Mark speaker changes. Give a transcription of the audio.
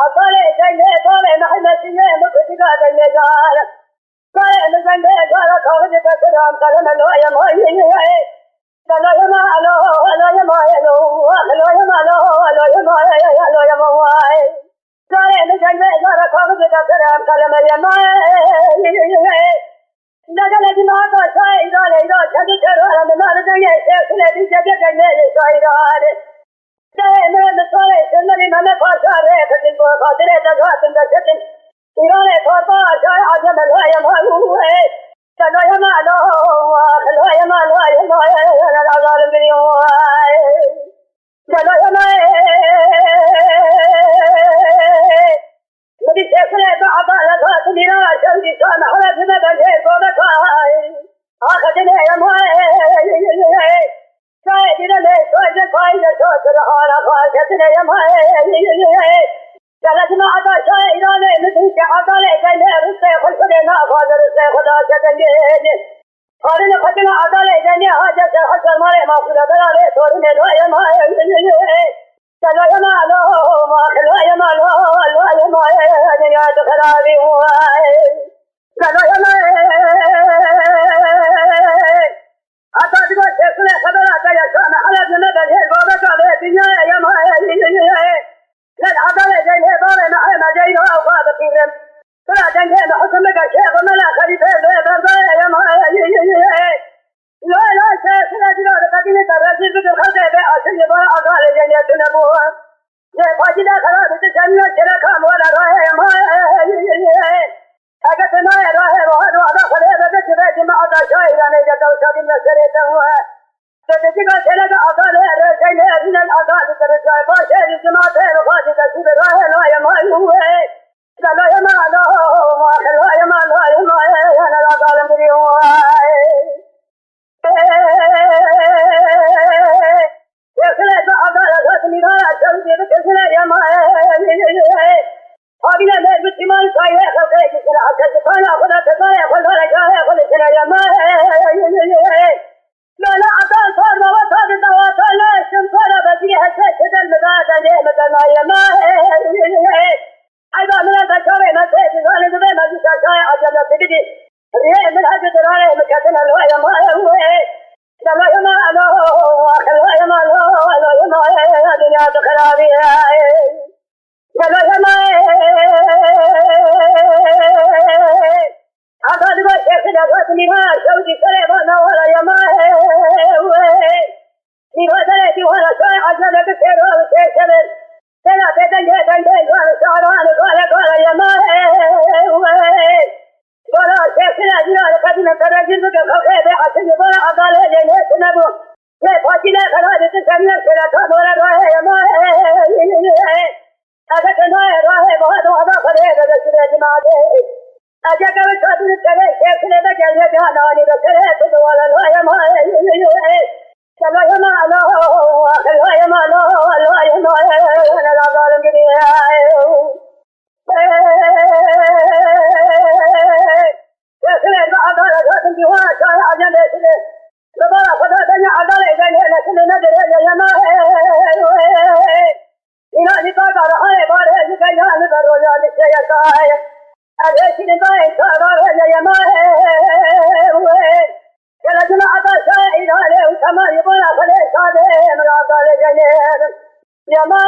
Speaker 1: أطالع جنة طالع محمد سنة مكتبة جنة جار طالع من جنة جار خارج كسرام كلام الله يا ماي لا يا ما لا يا ما لا يا ما لا يا ما لا يا ما طالع من جنة جار خارج كسرام كلام يا ماي نجلا جماعة شاي دار شد شروع من مال جنة سلة جنة جنة شاي دار मैं मिसाले चंदनी मैंने पासा रे कटिंग को खातिर जगह चंदा चटिन इराने थोड़ा जाए आज मैं लाया मालू है चलो ये मालो लो ये मालो लाल मेरी हो चलो ये मेरी देखने तो आधा लगा तुम्हारा जल्दी खाना हर दिन बंदे को खाए आखिर दिन ये माए Say, didn't they? So I just find the source of the heart of our destiny. Am I? Telajna ada say, idane, missing the adale, they never say, what could they not bother to say what I said again? Or in the Patina adale, they never just a hustle money, Master Adale, or in the Loyama. Telajna, no, Loyama, Loyama, and you are the Karabi. Telajna. आता दिवस देखले खबर आता है जाना अलग में बैठे गोगा का दे दुनिया ये माया ये ले आता ले जाए बारे में है ना जाए हो का तो फिर तेरा जंगे में हुक्म का शेख मला खरी पे दे दे ये माया ये लो लो से सुना दिलो कभी ने कर रही है तो खाते है असली ये बड़ा आगा ले जाए तूने वो ये फाजिला खड़ा है जन्नत तेरा काम वाला रहा है माया ये अगर सुना है रहे वो आधा खड़े रहते थे जिम्मा आधा शाही रहने जाता है शादी में से रहता हुआ है तो किसी का चले का आधा ले रहे चले अभिनय आधा कर जाए बात है जिम्मा थे वो बात का सीधे रहे लो ये मालूम है चलो ये मालो ये मालो ये ना लगा लंबी हुआ है देखले तो आधा लगा तुम्हारा जल्दी देखले ये माए अभी ना मैं विश्वास पाए है कि तेरा आकर खाना बना है बना है बोले तेरा ये मैं لا أقل صار ما وصل الدواسة لا شمسنا بديها سجدا مدادا لما يا ما أيضا من البشر ما سيد قال إذا ما جيت شاي أجل بدي ريه من هذا الرأي مكتنا لا يا ما هو لا يا ما لا يا ما لا يا ما الدنيا تخرابي لا يا ما هذا الوقت كذا غادي ما جودي كلام أنا ولا يا ما لماذا لا تقول شيء عشان كثير وكثير لا بدنا قال شعران يا ما قال كثير أجل كذا تراجل بكفاءة عشان يقول أقال ليه سنبو لا فاجنا خلاص تسمع كذا كذا يا ما هذا كنا راه هذا خليه هذا كذا جماعة أجا كم شادي كذا كذا كذا كذا ناني كذا كذا ولا لا يا ما चलो ये मालो चलो ये मालो अल्लाह ला ज़ालिम की है देखले आधा लगा तुम हुआ चाहे आजा देखले दोबारा पता नहीं आधा ले गए लेकिन न दे ये मा है इना निका का रहा है बारे निका जान का रोजा लिखे जाता है अरे किन बाय सारा ये मा है चला चला आता शायद इधर उठमा ये बोला खड़े सादे मरा काले जने ये मा